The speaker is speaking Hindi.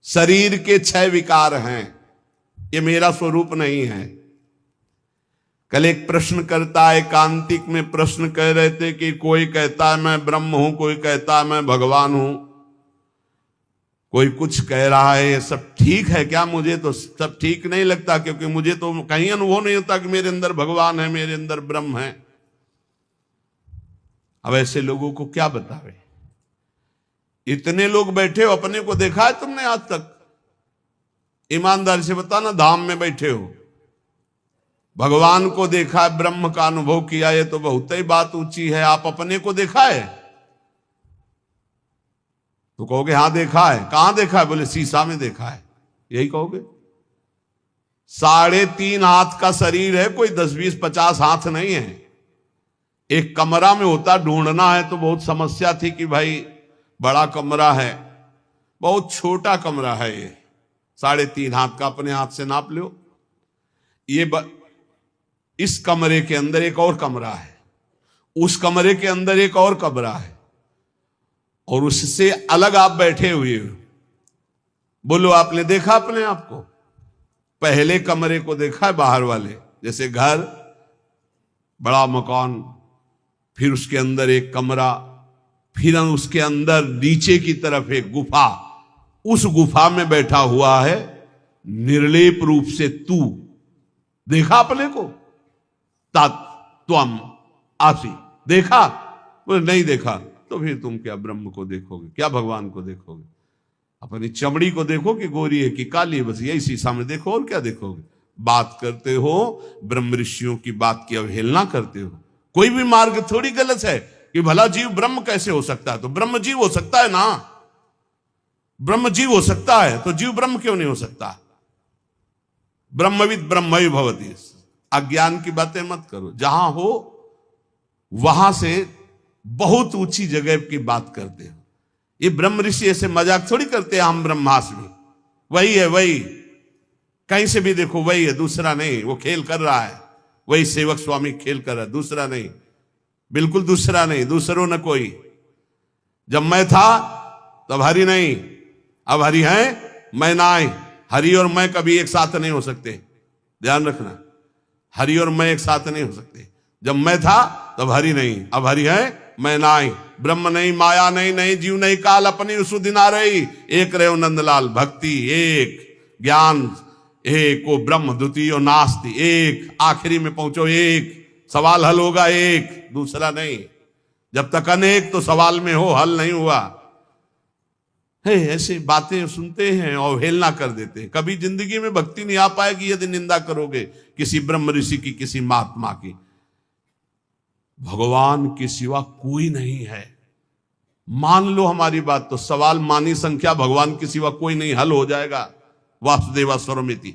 शरीर के 6 विकार हैं, ये मेरा स्वरूप नहीं है। कल एक प्रश्न करता है, एकांतिक में प्रश्न कह रहे थे कि कोई कहता है मैं ब्रह्म हूं, कोई कहता है मैं भगवान हूं, कोई कुछ कह रहा है, ये सब ठीक है क्या? मुझे तो सब ठीक नहीं लगता, क्योंकि मुझे तो कहीं अनुभव नहीं होता कि मेरे अंदर भगवान है, मेरे अंदर ब्रह्म है। अब ऐसे लोगों को क्या बतावे? इतने लोग बैठे हो, अपने को देखा है तुमने आज तक? ईमानदारी से बताना, धाम में बैठे हो, भगवान को देखा है, ब्रह्म का अनुभव किया, ये तो बहुत ही बात ऊंची है। आप अपने को देखा है? तो कहोगे हाँ देखा है। कहां देखा है? बोले शीशा में देखा है। यही कहोगे? 3.5 हाथ का शरीर है, कोई 10, 20, 50 हाथ नहीं है। एक कमरा में होता, ढूंढना है तो बहुत समस्या थी कि भाई बड़ा कमरा है, बहुत छोटा कमरा है ये, 3.5 हाथ का। अपने हाथ से नाप लो। इस कमरे के अंदर एक और कमरा है, उस कमरे के अंदर एक और कमरा है, और उससे अलग आप बैठे हुए हो। बोलो आपने देखा अपने आप को? पहले कमरे को देखा है, बाहर वाले, जैसे घर, बड़ा मकान, फिर उसके अंदर एक कमरा, फिर उसके अंदर नीचे की तरफ एक गुफा, उस गुफा में बैठा हुआ है निर्लेप रूप से तू। देखा अपने को? त्वम आसी देखा? बोले नहीं देखा। तो फिर तुम क्या ब्रह्म को देखोगे, क्या भगवान को देखोगे? अपनी चमड़ी को देखो कि गोरी है कि काली है, बस यही शीशा में देखो, और क्या देखोगे? बात करते हो, ब्रह्म ऋषियों की बात की अवहेलना करते हो। कोई भी मार्ग थोड़ी गलत है कि भला जीव ब्रह्म कैसे हो सकता है? तो ब्रह्म जीव हो सकता है ना, ब्रह्म जीव हो सकता है, तो जीव ब्रह्म क्यों नहीं हो सकता? ब्रह्मविद ब्रह्मैव भवति। अज्ञान की बातें मत करो, जहां हो वहां से बहुत ऊंची जगह की बात करते हो। ये ब्रह्म ऋषि ऐसे मजाक थोड़ी करते हैं, हम ब्रह्मास्मि, वही है, वही कहीं से भी देखो वही है, दूसरा नहीं। वो खेल कर रहा है, वही सेवक स्वामी खेल कर रहा है, दूसरा नहीं, बिल्कुल दूसरा नहीं, दूसरों न कोई। जब मैं था तब हरि नहीं, अब हरि है, मैं ना आए। हरि और मैं कभी एक साथ नहीं हो सकते, ध्यान रखना। हरि और मैं एक साथ नहीं हो सकते। जब मैं था तब हरि नहीं, अब हरि है, मैं ना आई। ब्रह्म नहीं, माया नहीं, नहीं जीव नहीं, काल अपनी उसुदिन आ रही। एक रहो नंदलाल, भक्ति एक, ज्ञान एक, वो ब्रह्म द्वितीय नास्ति एक, आखिरी में पहुंचो एक, सवाल हल होगा एक, दूसरा नहीं। जब तक अनेक तो सवाल में हो, हल नहीं हुआ है। ऐसे बातें सुनते हैं और अवहेलना कर देते हैं। कभी जिंदगी में भक्ति नहीं आ पाएगी यदि निंदा करोगे किसी ब्रह्म ऋषि की, किसी महात्मा की। भगवान के सिवा कोई नहीं है, मान लो हमारी बात, तो सवाल मानी संख्या भगवान के सिवा कोई नहीं, हल हो जाएगा। वासुदेवा स्वरमिति।